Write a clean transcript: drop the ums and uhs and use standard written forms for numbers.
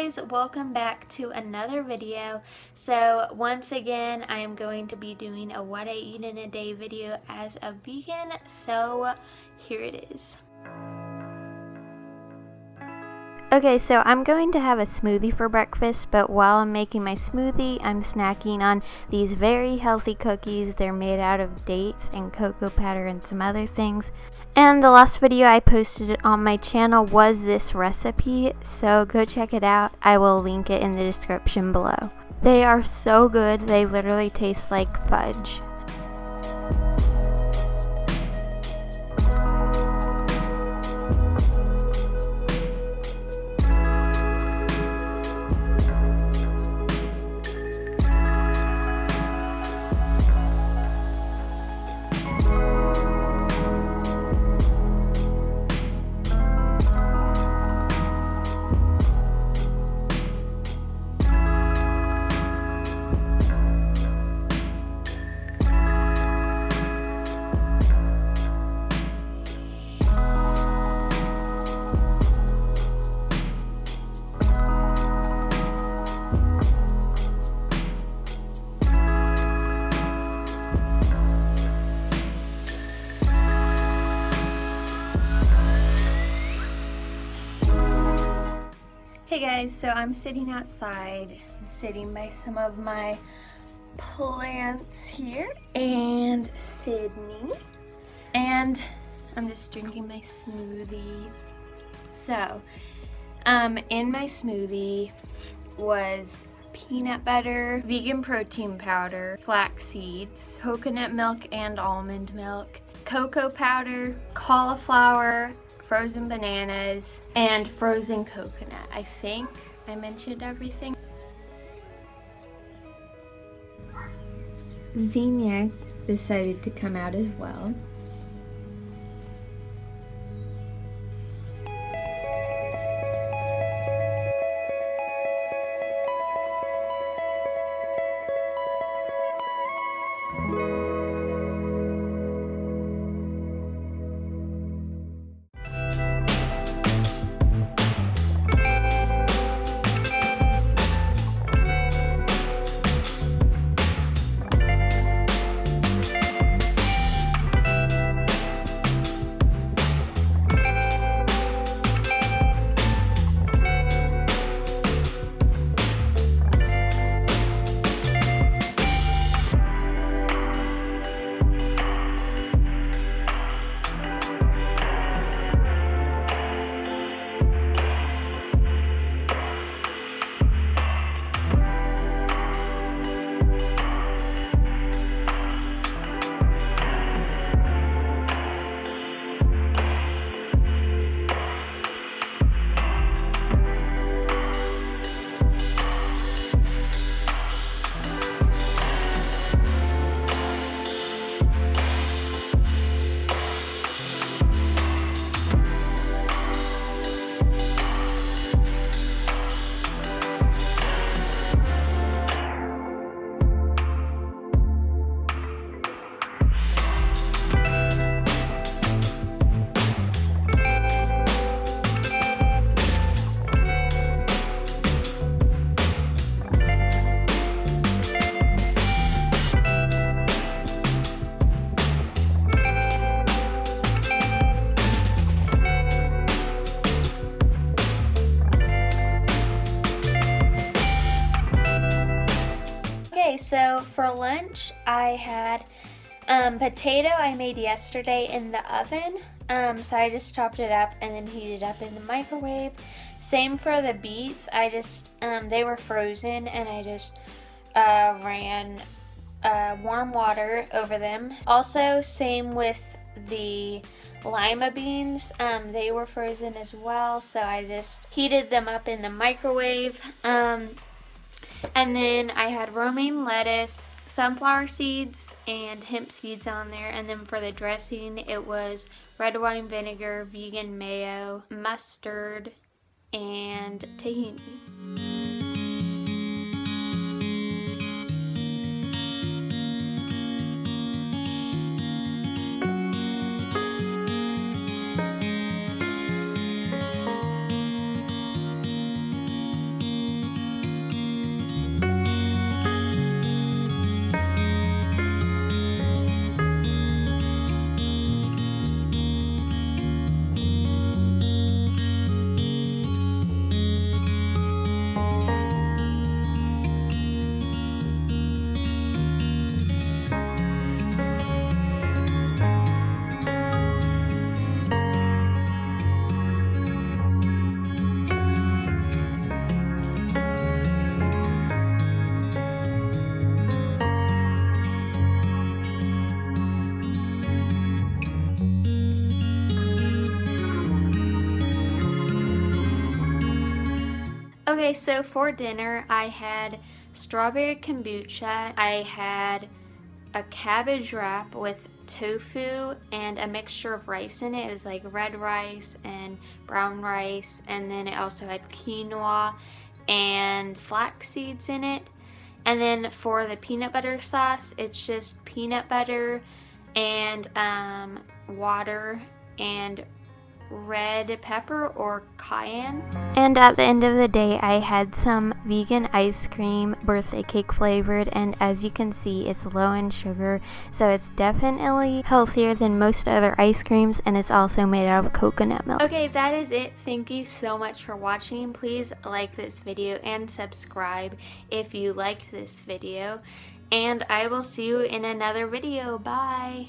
guys, welcome back to another video. So once again, I am going to be doing a what I eat in a day video as a vegan, so here it is. Okay, so I'm going to have a smoothie for breakfast, but while I'm making my smoothie, I'm snacking on these very healthy cookies. They're made out of dates and cocoa powder and some other things. And the last video I posted on my channel was this recipe, so go check it out. I will link it in the description below. They are so good, they literally taste like fudge. Hey guys, so I'm sitting outside. I'm sitting by some of my plants here and Sydney, and I'm just drinking my smoothie. So, in my smoothie was peanut butter, vegan protein powder, flax seeds, coconut milk and almond milk, cocoa powder, cauliflower, frozen bananas, and frozen coconut. I think I mentioned everything. Xenia decided to come out as well. So for lunch I had potato I made yesterday in the oven, so I just chopped it up and then heated up in the microwave. Same for the beets. I just they were frozen and I just ran warm water over them. Also same with the lima beans, they were frozen as well, so I just heated them up in the microwave. And then I had romaine lettuce, sunflower seeds, and hemp seeds on there. And then for the dressing, it was red wine vinegar, vegan mayo, mustard, and tahini. Okay, so for dinner I had strawberry kombucha. I had a cabbage wrap with tofu and a mixture of rice in it. It was like red rice and brown rice, and then it also had quinoa and flax seeds in it. And then for the peanut butter sauce, it's just peanut butter and water and red pepper or cayenne. And at the end of the day, I had some vegan ice cream, birthday cake flavored, and as you can see, it's low in sugar, so it's definitely healthier than most other ice creams, and it's also made out of coconut milk. Okay, that is it. Thank you so much for watching. Please like this video and subscribe if you liked this video, and I will see you in another video. Bye!